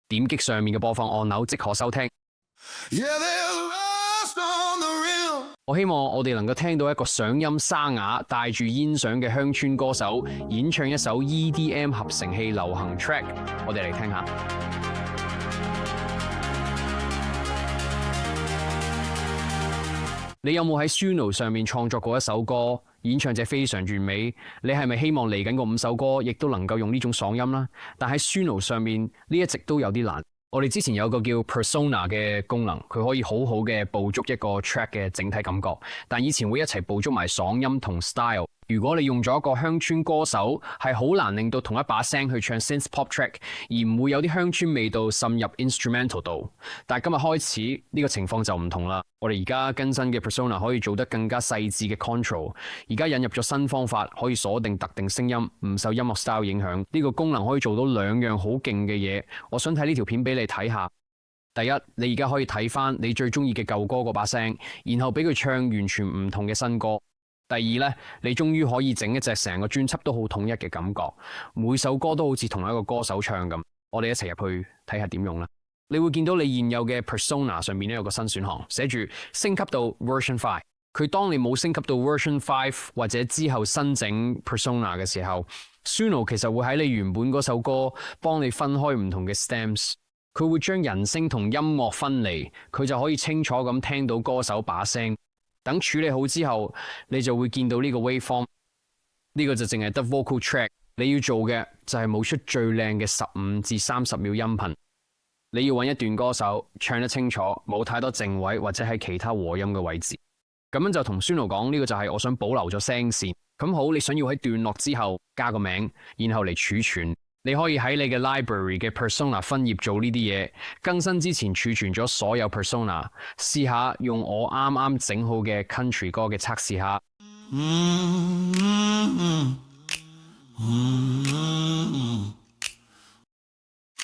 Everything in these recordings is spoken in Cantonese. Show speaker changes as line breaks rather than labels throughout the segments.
點擊上面嘅播放按鈕即可收聽。我希望我哋能夠聽到一個嗓音沙啞、帶住煙嗓嘅鄉村歌手演唱一首 EDM 合成器流行 track， 我哋嚟聽下。你有冇喺 Suno 上面創作過一首歌？演唱者非常完美，你係咪希望嚟緊個5首歌亦都能夠用呢種嗓音啦？但喺 Suno 上面呢一直都有啲難。我哋之前有個叫 Persona 嘅功能，佢可以好好嘅捕捉一個 track 嘅整體感覺，但以前會一齊捕捉埋嗓音同 style。如果你用咗一個鄉村歌手，係好難令到同一把聲去唱 synth pop track， 而唔會有啲鄉村味道滲入 instrumental 度。但係今日開始呢個情況就唔同啦。我哋而家更新嘅 Persona 可以做得更加細緻嘅 control， 而家引入咗新方法，可以鎖定特定聲音，唔受音樂 style 影響。呢個功能可以做到2樣好勁嘅嘢。我想睇呢條片俾你睇下。第一，你而家可以睇翻你最中意嘅舊歌嗰把聲，然後俾佢唱完全唔同嘅新歌。第二呢，你終於可以整一隻成個專輯都好統一嘅感覺，每首歌都好似同一個歌手唱咁。我哋一齊入去睇下點用啦。你會見到你現有嘅 Persona 上面咧有個新選項，寫住升級到 Version 5。佢當你冇升級到 Version 5或者之後新整 Persona 嘅時候， Suno 其實會喺你原本嗰首歌幫你分開唔同嘅 stems， 佢會將人聲同音樂分離，佢就可以清楚咁聽到歌手把聲。等處理好之後，你就會見到呢個 waveform， 呢個就淨係得 vocal track。你要做嘅就係冒出最靚嘅15至30秒音頻。你要揾一段歌手唱得清楚，冇太多靜位或者喺其他和音嘅位置。咁樣就同 Suno 講，呢個就係我想保留咗聲線。咁好，你想要喺段落之後加個名，然後嚟儲存。你可以喺你嘅 library 嘅 Persona 分頁做呢啲嘢，更新之前儲存咗所有 Persona， 試下用我啱啱整好嘅 country 歌嘅測試下。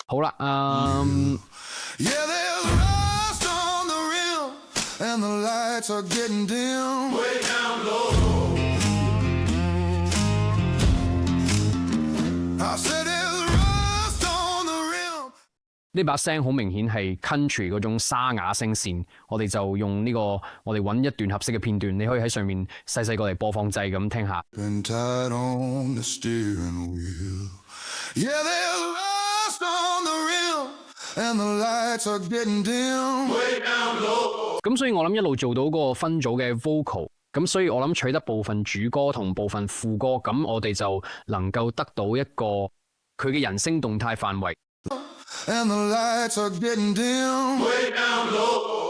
好啦，呢把聲好明顯係 country 嗰種沙啞聲線，我哋就用呢個，我哋揾一段合適嘅片段，你可以喺上面細細個嚟播放掣咁聽下。咁所以我諗一路做到個分組嘅 vocal， 咁所以我諗取得部分主歌同部分副歌，咁我哋就能夠得到一個佢嘅人聲動態範圍。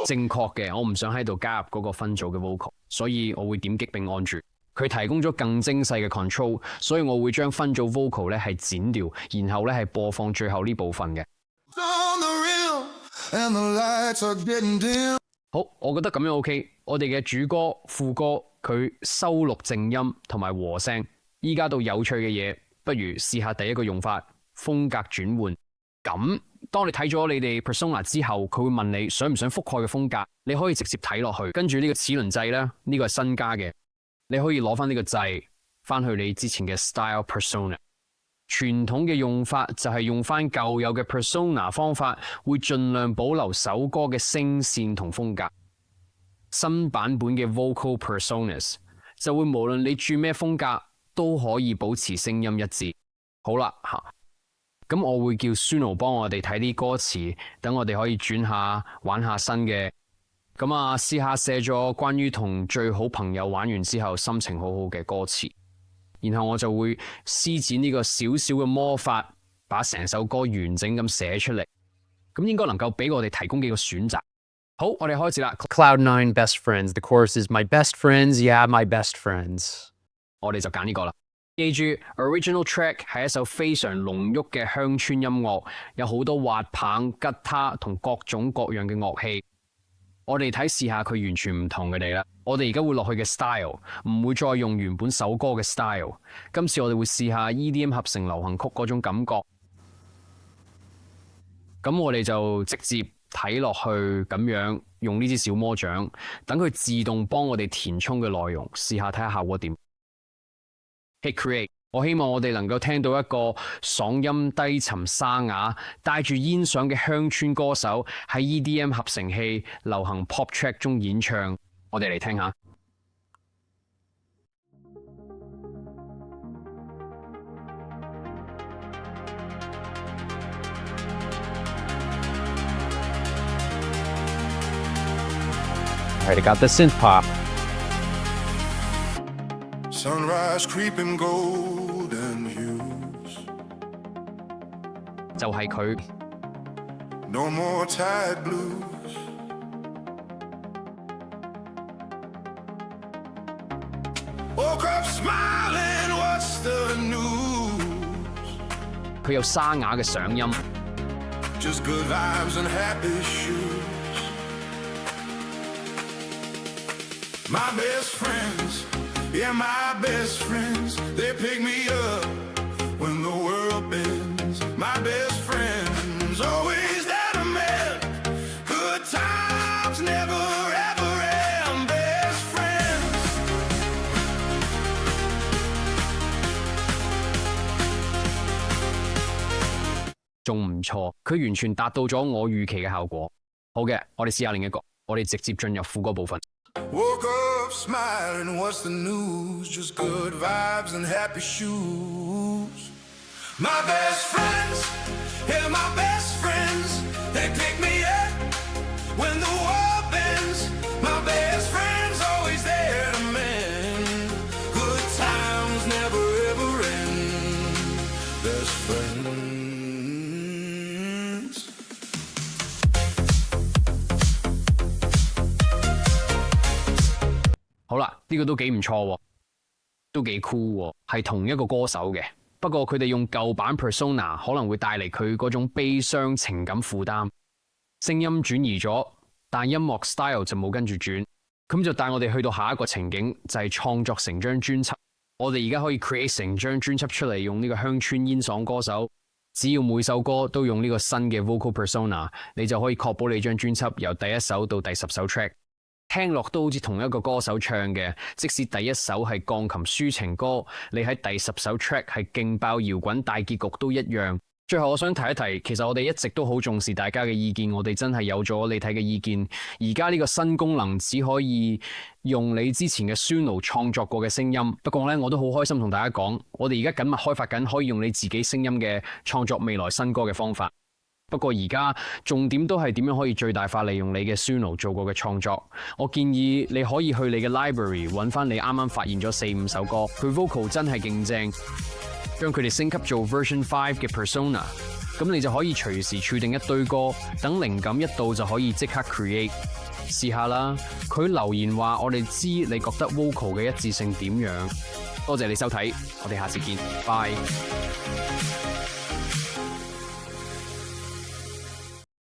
正確嘅，我唔想喺度加入嗰個分組嘅 vocal， 所以我會點擊並按住。佢提供咗更精細嘅 control， 所以我會將分組 vocal 咧係剪掉，然後咧係播放最後呢部分嘅。好，我覺得咁樣 OK。我哋嘅主歌、副歌佢收錄靜音同埋和聲。依家到有趣嘅嘢，不如試下第一個用法，風格轉換。咁，當你睇咗你哋 Persona 之後，佢會問你想唔想覆蓋嘅風格，你可以直接睇落去。跟住呢個齒輪掣咧，呢個係新加嘅，你可以攞翻呢個掣翻去你之前嘅 Style Persona。傳統嘅用法就係用翻舊有嘅 Persona 方法，會盡量保留首歌嘅聲線同風格。新版本嘅 Vocal Personas 就會無論你轉咩風格，都可以保持聲音一致。好啦，咁我會叫 Suno 幫我哋睇啲歌詞，等我哋可以轉下玩下新嘅。咁試下寫咗關於同最好朋友玩完之後心情好好嘅歌詞，然後我就會施展呢個小小嘅魔法，把成首歌完整咁寫出嚟。咁應該能夠俾我哋提供幾個選擇。好，我哋開始啦。Cloud9 Best Friends， The chorus is My best friends, yeah, my best friends。我哋就揀呢個啦。記住 ，Original Track 係一首非常濃郁嘅鄉村音樂，有好多滑棒、吉他同各種各樣嘅樂器。我哋睇試下佢完全唔同佢哋啦。我哋而家會落去嘅 style 唔會再用原本首歌嘅 style。今次我哋會試下 EDM 合成流行曲嗰種感覺。咁我哋就直接睇落去咁樣，用呢支小魔掌，等佢自動幫我哋填充嘅內容，試下睇下效果點。Hit create，我希望我哋能夠聽到一個嗓音低沉沙啞、帶住煙嗓嘅鄉村歌手喺 EDM 合成器、流行 pop track 中演唱。我哋嚟聽下。
Alright, I got the synth pop.
Sunrise creeping golden hues.
就係佢。
No more tide blues. Woke up smiling, what's the news?
佢有沙啞嘅嗓音。
Just good vibes and happy shoes. My best friends, yeah, my best friends, they pick me up when the world bends. My best friends, always that I met. Good times never ever end. Best friends.
仲唔錯，佢完全達到咗我預期嘅效果。好嘅，我哋試下另一個，我哋直接進入副歌部分。
Woke up smiling, what's the news? Just good vibes and happy shoes. My best friends, yeah, my best friends, they pick me up when the world bends. My best friends always there to mend. Good times never ever end. Best friends.
好啦，呢個都幾唔錯喎，都幾 cool 喎，係同一個歌手嘅。不過佢哋用舊版 Persona 可能會帶嚟佢嗰種悲傷情感負擔，聲音轉移咗，但音樂 style 就冇跟住轉，咁就帶我哋去到下一個情景，就係創作成張專輯。我哋而家可以 create 成張專輯出嚟，用呢個鄉村煙嗓歌手，只要每首歌都用呢個新嘅 vocal persona， 你就可以確保你張專輯由第一首到第10首 track。聽落都好似同一個歌手唱嘅，即使第一首係鋼琴抒情歌，你喺第10首 track 係勁爆搖滾大結局都一樣。最後我想提一提，其實我哋一直都好重視大家嘅意見，我哋真係有咗你睇嘅意見。而家呢個新功能只可以用你之前嘅 Suno 創作過嘅聲音，不過呢，我都好開心同大家講，我哋而家緊密開發緊可以用你自己聲音嘅創作未來新歌嘅方法。不過而家重點都係點樣可以最大化利用你嘅 Suno 做過嘅創作。我建議你可以去你嘅 library 揾翻你啱啱發現咗4-5首歌，佢 vocal 真係勁正，將佢哋升級做 version 5嘅 persona， 咁你就可以隨時儲定一堆歌，等靈感一到就可以即刻 create。試下啦，佢留言話我哋知你覺得 vocal 嘅一致性點樣。多謝你收睇，我哋下次見，拜。